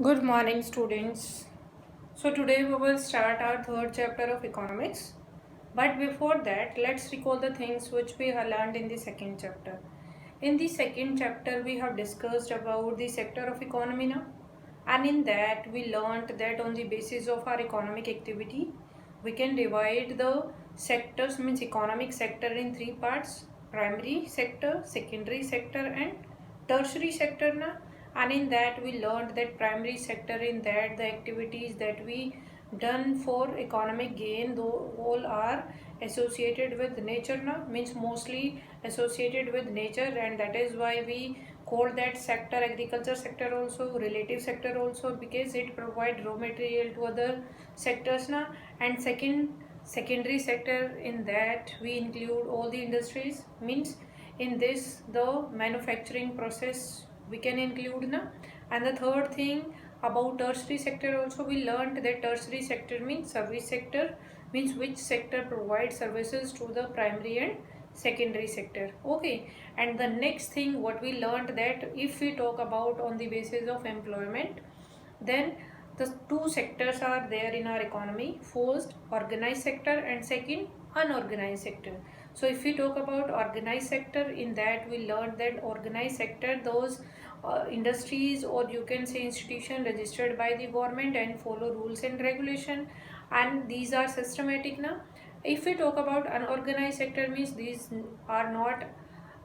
Good morning, students. So, today we will start our third chapter of economics. But before that, let's recall the things which we have learned in the second chapter. In the second chapter, we have discussed about the sector of economy now, and in that, we learned that on the basis of our economic activity, we can divide the sectors, means economic sector, in three parts: primary sector, secondary sector, and tertiary sector. Na? And in that, we learned that primary sector, in that the activities that we done for economic gain, though all are associated with nature, na? Means mostly associated with nature, and that is why we call that sector agriculture sector also, relative sector also, because it provide raw material to other sectors, na? And secondary sector, in that we include all the industries, means in this the manufacturing process we can include, na? And the third thing about tertiary sector also, we learned that tertiary sector means service sector, means which sector provides services to the primary and secondary sector. Okay. And the next thing what we learned, that if we talk about on the basis of employment, then the two sectors are there in our economy: first organized sector, and second unorganized sector. So if we talk about organized sector, in that we learned that organized sector, those industries, or you can say institution registered by the government and follow rules and regulation, and these are systematic now. If we talk about unorganized sector, means these are not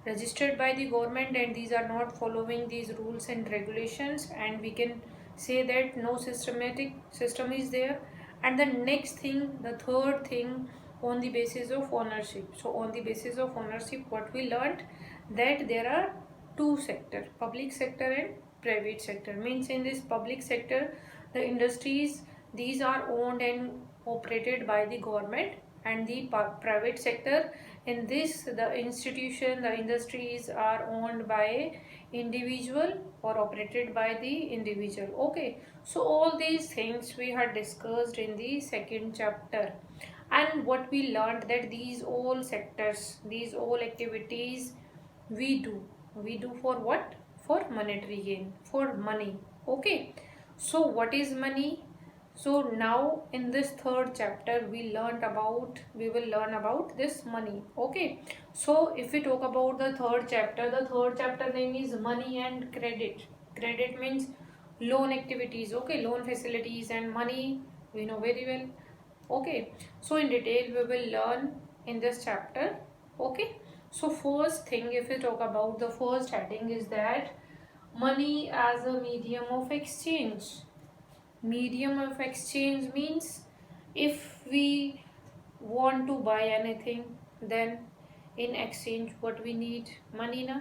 registered by the government and these are not following these rules and regulations, and we can say that no systematic system is there. And the next thing, the third thing, on the basis of ownership. So on the basis of ownership, what we learned, that there are two sector: public sector and private sector. Means in this public sector, the industries, these are owned and operated by the government, and the private sector, in this the institution, the industries are owned by individual or operated by the individual. Okay. So all these things we had discussed in the second chapter, and what we learned, that these all sectors, these all activities we do for what? For monetary gain, for money. Okay. So what is money? So now in this third chapter we will learn about this money. Okay. So if we talk about the third chapter name is money and credit. Credit means loan activities, okay, loan facilities, and money we know very well. Okay. So in detail we will learn in this chapter. Okay. So first thing, if we talk about the first heading, is that money as a medium of exchange. Medium of exchange means if we want to buy anything, then in exchange what we need? Money, na?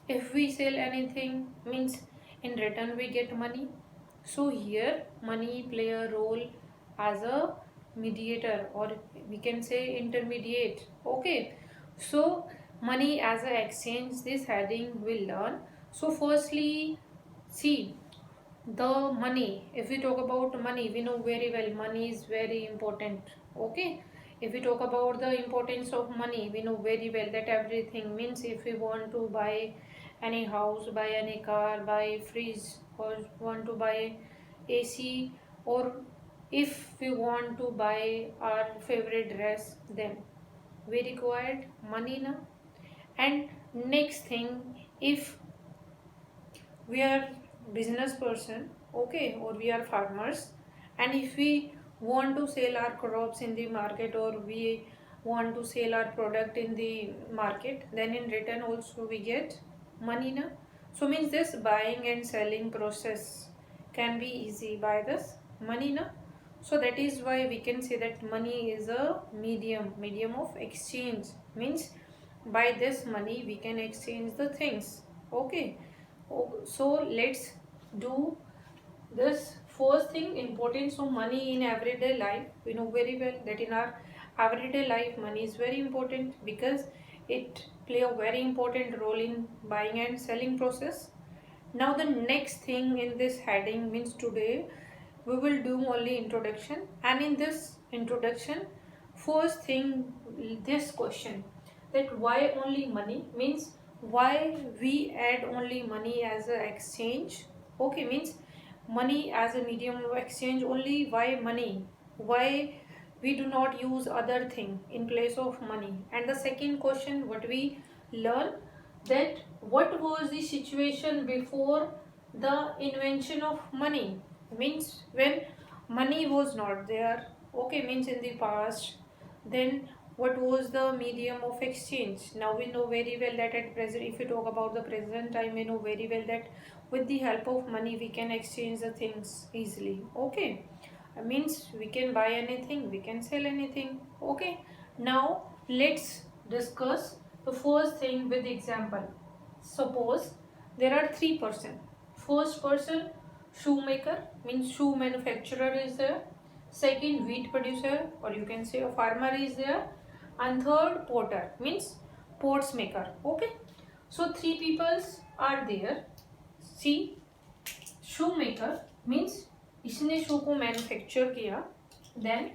If we sell anything, means in return we get money. So here money play a role as a mediator, or we can say intermediate. Okay. So money as a exchange, this heading will learn. So firstly, see, the money, if we talk about money, we know very well money is very important. Okay. If we talk about the importance of money, we know very well that everything, means if we want to buy any house, buy any car, buy fridge, or want to buy AC, or if we want to buy our favorite dress, then we required money now. And next thing, if we are business person, okay, or we are farmers, and if we want to sell our crops in the market, or we want to sell our product in the market, then in return also we get money na. So means this buying and selling process can be easy by this money na. So that is why we can say that money is a medium of exchange. Means by this money we can exchange the things. Okay. So let's do this first thing, importance of money in everyday life. We know very well that in our everyday life money is very important, because it play a very important role in buying and selling process. Now the next thing in this heading, means today we will do only introduction, and in this introduction, first thing, this question, that why only money, means why we add only money as a exchange. Okay. Means money as a medium of exchange only. Why money? Why we do not use other thing in place of money? And the second question what we learn, that what was the situation before the invention of money, means when money was not there, okay, means in the past. Then what was the medium of exchange? Now we know very well that at present, if we talk about the present time, we know very well that with the help of money we can exchange the things easily. Okay, means we can buy anything, we can sell anything. Okay, now let's discuss the first thing with example. Suppose there are three person. First person, shoemaker, means shoe manufacturer is there. Second, wheat producer, or you can say a farmer is there. And third, potter, means pots maker. Okay, so three peoples are there. See, shoemaker means इसने शू को manufacture किया, then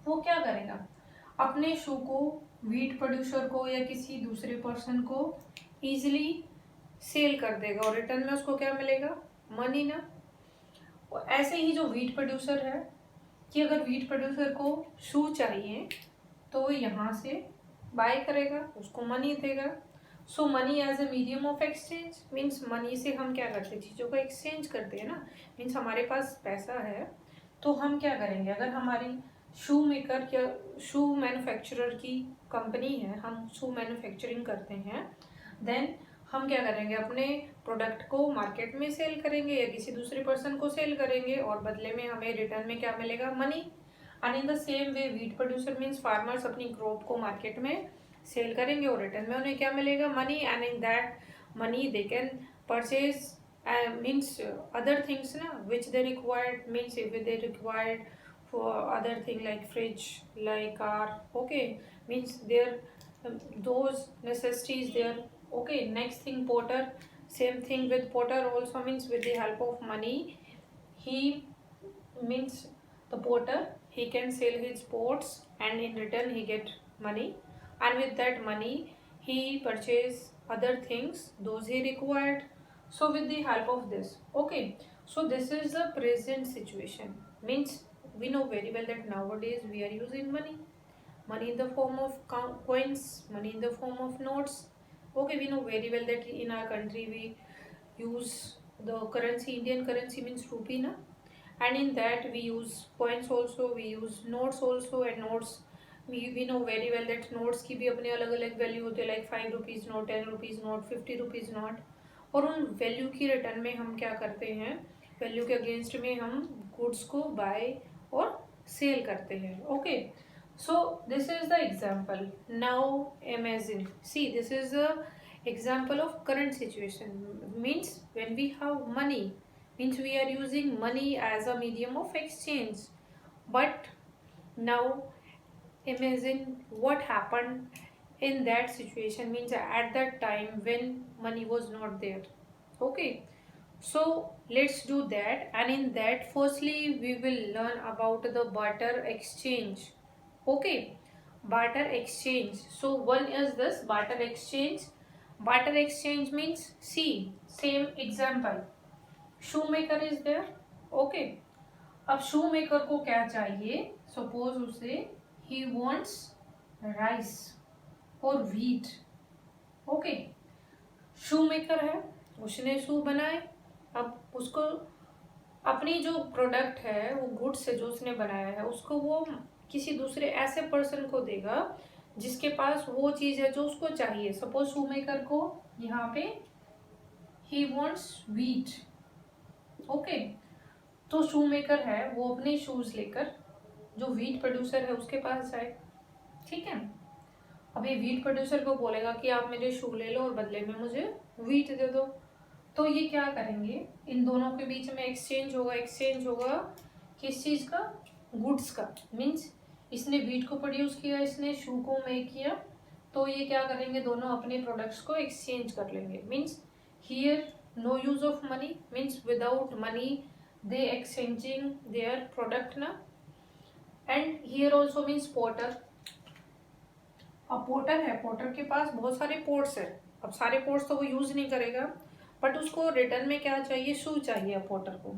वो क्या करेगा, अपने शू को wheat producer को या किसी दूसरे पर्सन को इजीली सेल कर देगा और रिटर्न में उसको क्या मिलेगा, मनी ना। और ऐसे ही जो व्हीट प्रोड्यूसर है, कि अगर व्हीट प्रोड्यूसर को शू चाहिए तो वो यहाँ से बाय करेगा, उसको मनी देगा। So money as a medium of exchange, means money से हम क्या करते हैं, चीज़ों को एक्सचेंज करते हैं ना। मीन्स हमारे पास पैसा है तो हम क्या करेंगे, अगर हमारी शू मेकर या शू मैन्युफैक्चरर की कंपनी है, हम शू मैन्युफैक्चरिंग करते हैं, देन हम क्या करेंगे, अपने प्रोडक्ट को मार्केट में सेल करेंगे या किसी दूसरे पर्सन को सेल करेंगे और बदले में हमें रिटर्न में क्या मिलेगा, money. And in the same way wheat producer means farmers अपनी क्रॉप को मार्केट में सेल करेंगे और रिटर्न में उन्हें क्या मिलेगा, money. And in that money they can purchase means other things ना which they required, means if they required for other thing like fridge, like car. Okay, means there those necessities there. Okay, next thing, potter, same thing with potter also, means with the help of money he, means the potter, he can sell his pots and in return he get money, and with that money he purchase other things those he required. So with the help of this, okay, so this is the present situation. Means we know very well that nowadays we are using money in the form of coins, money in the form of notes. Okay, we know very well that in our country we use the currency, Indian currency means rupee na, and in that we use coins also, we use notes also. And notes, we know very well that notes की भी अपने अलग अलग value होते हैं, like 5 rupees note, 10 rupees note, 50 rupees note. और उन value की रिटर्न में हम क्या करते हैं, वैल्यू के अगेंस्ट में हम गुड्स को बाय और सेल करते हैं। Okay, so this is the example. Now imagine, see this is the example of current situation, means when we have money, means we are using money as a medium of exchange. But now imagine what happened in that situation, means at that time when money was not there. Okay, so let's do that, and in that firstly we will learn about the barter exchange. Okay, barter exchange. So one is this barter exchange. Barter exchange means, see, same example, shoemaker is there. Okay, अब shoemaker को क्या चाहिए, suppose उसे he wants rice or wheat. Okay, shoemaker है, उसने शू बनाए, अब उसको अपनी जो प्रोडक्ट है, वो गुड्स है जो उसने बनाया है, उसको वो किसी दूसरे ऐसे पर्सन को देगा जिसके पास वो चीज़ है जो उसको चाहिए। सपोज शूमेकर को यहाँ पे ही वॉन्ट्स व्हीट। ओके, तो शूमेकर है वो अपने शूज लेकर जो व्हीट प्रोड्यूसर है उसके पास जाए। ठीक है, अब ये व्हीट प्रोड्यूसर को बोलेगा कि आप मेरे शू ले लो और बदले में मुझे व्हीट दे दो। तो ये क्या करेंगे, इन दोनों के बीच में एक्सचेंज होगा। एक्सचेंज होगा किस चीज़ का, गुड्स का। मीन्स इसने व्हीट को प्रोड्यूस किया, इसने शू को मेक किया, तो ये क्या करेंगे, दोनों अपने प्रोडक्ट्स को एक्सचेंज कर लेंगे। Means here no use of money, means without money they exchanging their product ना। And here also means porter. अब पोर्टर है, पोर्टर के पास बहुत सारे पोर्ट्स है। अब सारे पोर्ट्स तो वो यूज नहीं करेगा, बट उसको रिटर्न में क्या चाहिए, शू चाहिए पोर्टर को।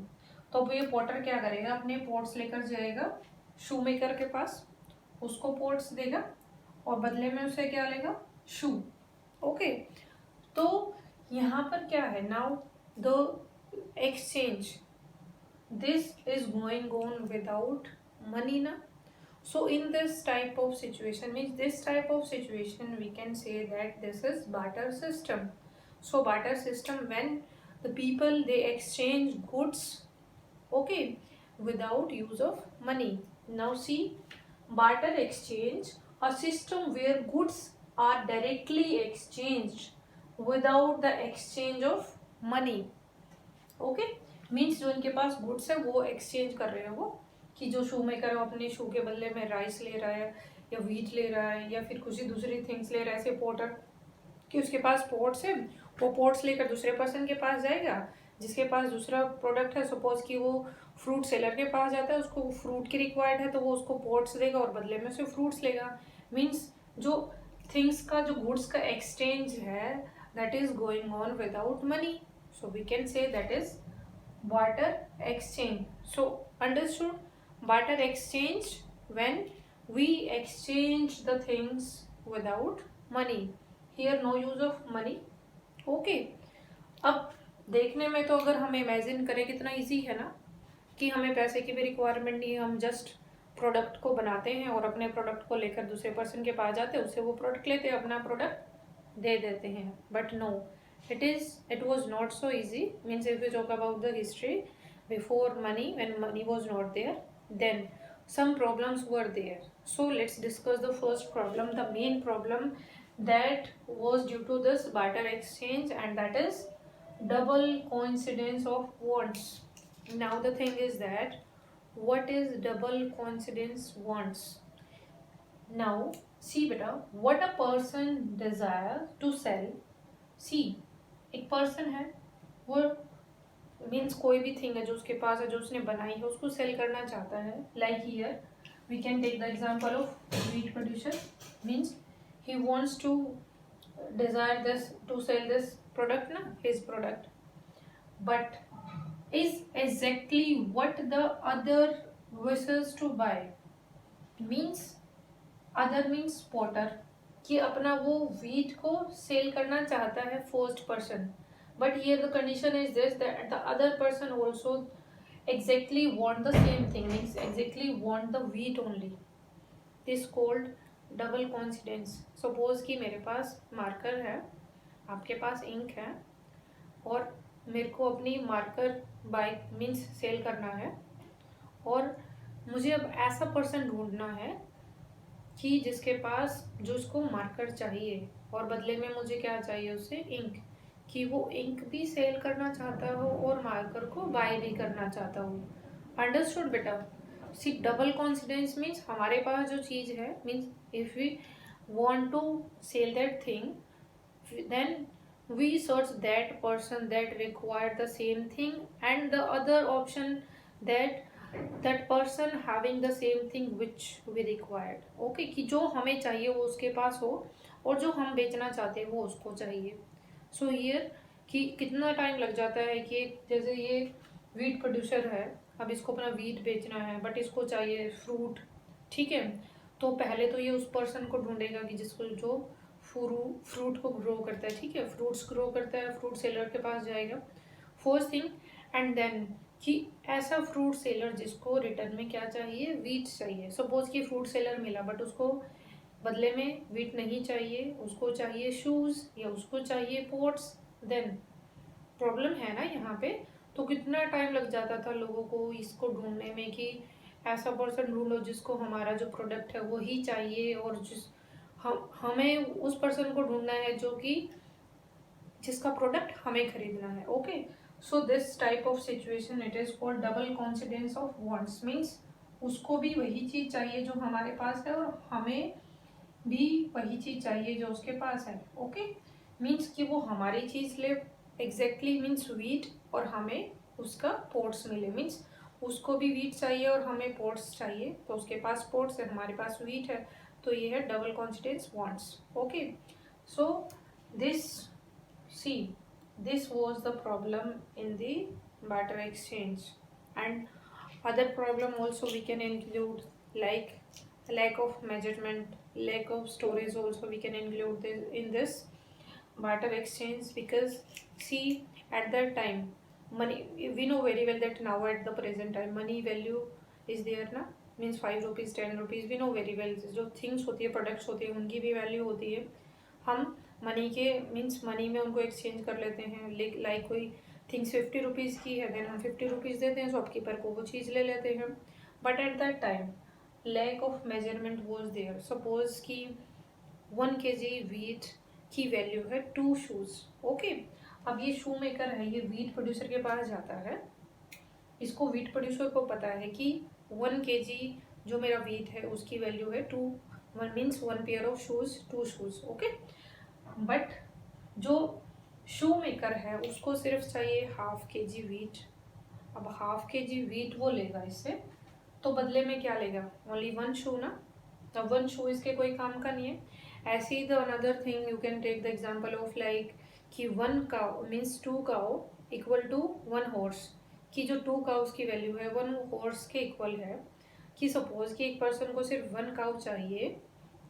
तो अब ये पोर्टर क्या करेगा, अपने पोर्ट्स लेकर जाएगा शू मेकर के पास, उसको पोर्ट्स देगा और बदले में उसे क्या लेगा, शू। ओके, तो यहाँ पर क्या है, now the exchange this is going on without money na. So in this type of situation, means this type of situation we can say that this is barter system. So barter system, when the people they exchange goods, okay, without use of money. Now see, barter exchange, a system where goods are directly exchanged without the exchange of money. Okay, means जो इनके पास goods है वो exchange कर रहे हैं वो, कि जो शू मेकर है अपने शू के बदले में राइस ले रहा है या व्हीट ले रहा है या फिर कुछ ही दूसरी थिंग्स ले रहा है, ऐसे पोर्टर कि उसके पास पोर्ट्स है, वो पोर्ट्स लेकर दूसरे पर्सन के पास जाएगा जिसके पास दूसरा प्रोडक्ट है। सपोज कि वो फ्रूट सेलर के पास जाता है, उसको फ्रूट की रिक्वायर्ड है तो वो उसको पोर्ट्स देगा और बदले में उसे फ्रूट्स लेगा। मीन्स जो थिंग्स का, जो गुड्स का एक्सचेंज है, that is going on without money. So we can say that is barter exchange. So understood, barter exchange when we exchange the things without money. Here no use of money. Okay. अब देखने में तो अगर हम imagine करें कितना easy है ना, कि हमें पैसे की भी रिक्वायरमेंट नहीं है, हम जस्ट प्रोडक्ट को बनाते हैं और अपने प्रोडक्ट को लेकर दूसरे पर्सन के पास जाते हैं, उससे वो प्रोडक्ट लेते हैं, अपना प्रोडक्ट दे देते हैं। But no, it was not so easy. Means if we talk about the history before money, when money was not there, then some problems were there. So let's discuss the first problem, the main problem that was due to this barter exchange, and that is double coincidence of wants. Now the thing is that what is double coincidence wants? Now see beta, what a person desire to sell. See, एक person है, वो means कोई भी thing है जो उसके पास है, जो उसने बनाई है, उसको सेल करना चाहता है। Like here we can take the example of wheat producer. Means he wants to desire this to sell this product ना, his product, but is exactly what the other wishes to buy. Means other means porter, कि अपना वो wheat को sell करना चाहता है first person, but here the condition is this that the other person also exactly want the same thing, means exactly want the wheat only. This called double coincidence. Suppose कि मेरे पास marker है, आपके पास ink है, और मेरे को अपनी marker bye means cell करना है, और मुझे अब ऐसा पर्सन ढूंढना है कि जिसके पास जो उसको मार्कर चाहिए और बदले में मुझे क्या चाहिए, उससे इंक, कि वो इंक भी सेल करना चाहता हो और मार्कर को बाय भी करना चाहता हो. अंडरस्टूड बेटा? सी, डबल कॉन्सिडेंस मीन्स हमारे पास जो चीज़ है, means if we want to sell that thing, then we search that person that required the same thing, and the other option that person having the same thing which we required. Okay, कि जो हमें चाहिए वो उसके पास हो और जो हम बेचना चाहते हैं वो उसको चाहिए. सो हियर कि कितना टाइम लग जाता है कि जैसे ये वीट प्रोड्यूसर है, अब इसको अपना वीट बेचना है, बट इसको चाहिए फ्रूट. ठीक है, तो पहले तो ये उस पर्सन को ढूंढेगा कि जिसको जो फ्रूट को ग्रो करता है. ठीक है, फ्रूट्स ग्रो करता है, फ्रूट सेलर के पास जाएगा फर्स्ट थिंग, एंड देन कि ऐसा फ्रूट सेलर जिसको रिटर्न में क्या चाहिए, वीट चाहिए. सपोज कि फ्रूट सेलर मिला बट उसको बदले में वीट नहीं चाहिए, उसको चाहिए शूज़ या उसको चाहिए पोर्ट्स. देन प्रॉब्लम है ना यहाँ पे. तो कितना टाइम लग जाता था लोगों को इसको ढूंढने में कि ऐसा पर्सन ढूंढो जिसको हमारा जो प्रोडक्ट है वो ही चाहिए, और हमें उस पर्सन को ढूंढना है जो कि जिसका प्रोडक्ट हमें खरीदना है. Okay, so this type of situation it is called double coincidence of wants. Means उसको भी वही चीज़ चाहिए जो हमारे पास है और हमें भी वही चीज़ चाहिए जो उसके पास है. ओके, मीन्स कि वो हमारी चीज़ ले एग्जैक्टली, मीन्स वीट, और हमें उसका पोर्ट्स मिले. मीन्स उसको भी वीट चाहिए और हमें पोर्ट्स चाहिए, तो उसके पास पोर्ट्स है, हमारे पास वीट है, तो ये है double coincidence wants. Okay, so this see this was the problem in the barter exchange. And other problem also we can include, like lack of measurement, lack of storage also we can include this in this barter exchange. Because see, at that time money, we know very well that now at the present time money value is there ना, means 5 rupees 10 rupees, we know very well जो things होती है, products होती है, उनकी भी value होती है। हम मनी के मीन्स मनी में उनको एक्सचेंज कर लेते हैं। लाइक कोई थिंग्स 50 रुपीज़ की है, देन हम 50 रुपीज़ देते हैं शॉपकीपर को, वो चीज़ ले लेते हैं। But at that time lack of measurement was there. Suppose कि 1 kg वीट की वैल्यू है 2 शूज़। ओके, अब ये शू मेकर है, ये वीट प्रोड्यूसर के पास जाता है। इसको वीट प्रोड्यूसर को पता है कि 1 kg जो मेरा वीट है उसकी वैल्यू है 2, 1 means 1 pair of shoes, 2 shoes. Okay, but जो शू मेकर है उसको सिर्फ चाहिए 1/2 kg वीट। अब 1/2 kg वीट वो लेगा इससे, तो बदले में क्या लेगा? ओनली 1 शू ना। अब 1 शू इसके कोई काम का नहीं है। ऐसे ही the another thing you can take the example of like कि 1 cow means 2 cow equal to 1 horse, कि जो 2 काउस की वैल्यू है 1 हॉर्स के इक्वल है। कि सपोज कि एक पर्सन को सिर्फ 1 काउ चाहिए,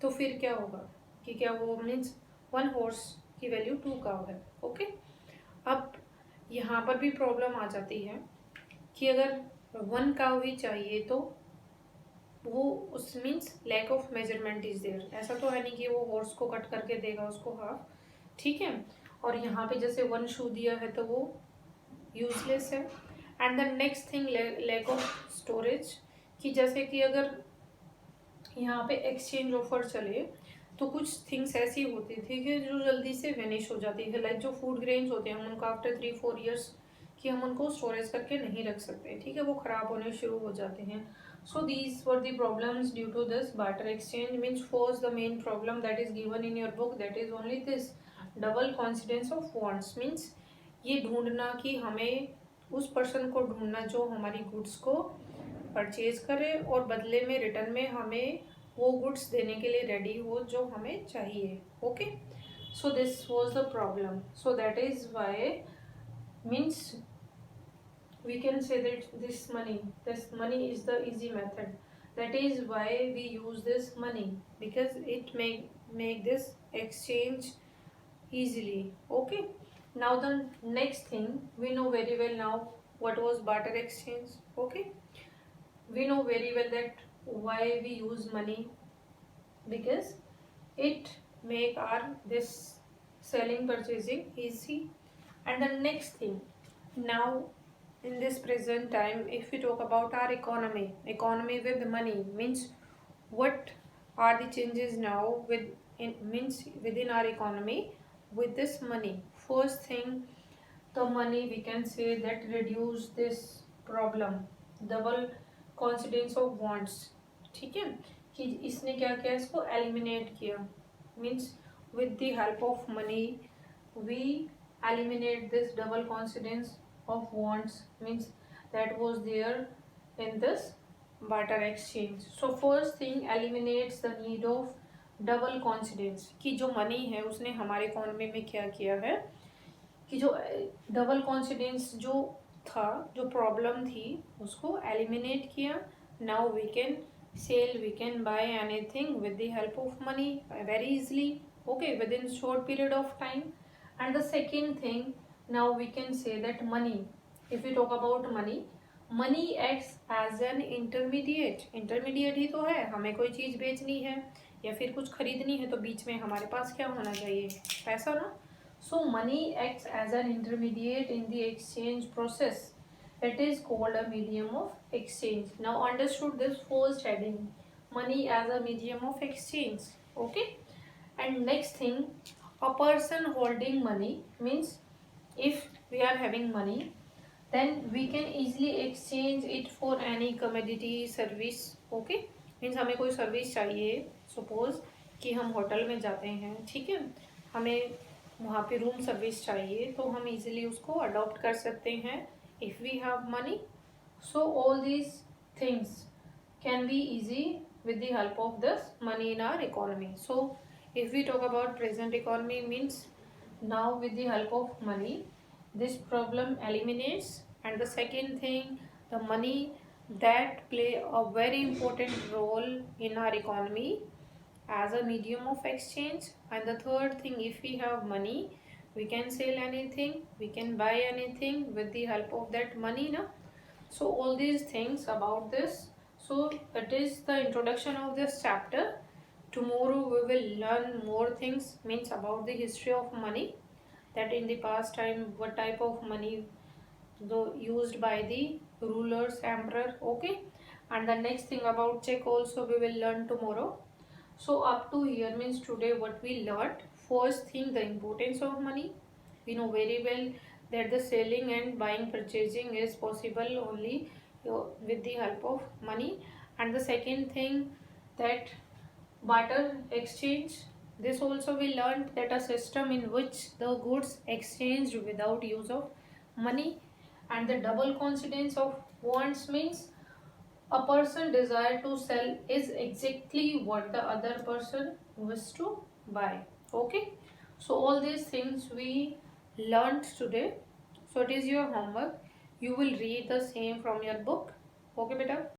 तो फिर क्या होगा कि क्या वो मीन्स 1 हॉर्स की वैल्यू 2 काउ है। ओके, अब यहाँ पर भी प्रॉब्लम आ जाती है कि अगर 1 काउ ही चाहिए तो वो उस means lack of measurement is there. ऐसा तो है नहीं कि वो हॉर्स को कट करके देगा उसको हाफ, ठीक है। और यहाँ पे जैसे 1 शू दिया है तो वो यूजलेस है। And the next thing lack of storage, कि जैसे कि अगर यहाँ पे एक्सचेंज ऑफर चले तो कुछ थिंग्स ऐसी होती थी कि जो जल्दी से वेनिश हो जाती है। लाइक जो फूड ग्रेन्स होते हैं हम उनको आफ्टर 3-4 ईयर्स कि हम उनको स्टोरेज करके नहीं रख सकते, ठीक है, वो ख़राब होने शुरू हो जाते हैं। So these were the problems due to this barter exchange. Means first the main problem that is given in your book, that is only this double coincidence of wants. Means ये ढूंढना कि हमें उस पर्सन को ढूंढना जो हमारी goods को परचेज करे और बदले में रिटर्न में हमें वो गुड्स देने के लिए रेडी हो जो हमें चाहिए। Okay, so this was the problem. So that is why means we can say that this money is the easy method. That is why we use this money, because it make this exchange easily. Okay, now the next thing we know very well now what was barter exchange. Okay, we know very well that why we use money, because it make our this selling purchasing easy. And the next thing, now in this present time, if we talk about our economy with money, means what are the changes now means within our economy with this money. First thing, the money we can say that reduce this problem, double coincidence of wants, ठीक है, कि इसने क्या किया, इसको eliminate किया। Means with the help of money we eliminate this double coincidence of wants, means that was there in this barter exchange. So first thing eliminates the need of double coincidence, कि जो money है उसने हमारे economy में क्या किया है कि जो डबल कॉन्सिडेंस जो था, जो प्रॉब्लम थी, उसको एलिमिनेट किया। Now we can sell, we can buy anything with the help of money very easily, okay, within short period of time. And the second thing, now we can say that money, if we talk about money acts as an intermediate ही तो है। हमें कोई चीज़ बेचनी है या फिर कुछ खरीदनी है तो बीच में हमारे पास क्या होना चाहिए? पैसा ना। So money acts as an intermediate in the exchange process. It is called a medium of exchange. Now understood this first heading, money as a medium of exchange. Okay, and next thing, a person holding money, means if we are having money then we can easily exchange it for any commodity service. Okay, means हमें कोई service चाहिए, suppose कि हम hotel में जाते हैं, ठीक है, हमें वहाँ पे रूम सर्विस चाहिए तो हम इजीली उसको अडॉप्ट कर सकते हैं if we have money. So all these things can be easy with the help of this money in our economy. So if we talk about present economy, means now with the help of money this problem eliminates. And the second thing, the money that play a very important role in our economy as a medium of exchange. And the third thing, if we have money, we can sell anything, we can buy anything with the help of that money na. So all these things about this. So it is the introduction of this chapter. Tomorrow we will learn more things, means about the history of money, that in the past time what type of money used by the rulers, emperor. Okay, and the next thing about check also we will learn tomorrow. So up to here means today what we learned. First thing, the importance of money. We know very well that the selling and buying, purchasing is possible only with the help of money. And the second thing, that barter exchange. This also we learned, that a system in which the goods exchanged without use of money. And the double coincidence of wants means a person desire to sell is exactly what the other person wishes to buy. Okay, so all these things we learned today. So it is your homework. You will read the same from your book. Okay, beta.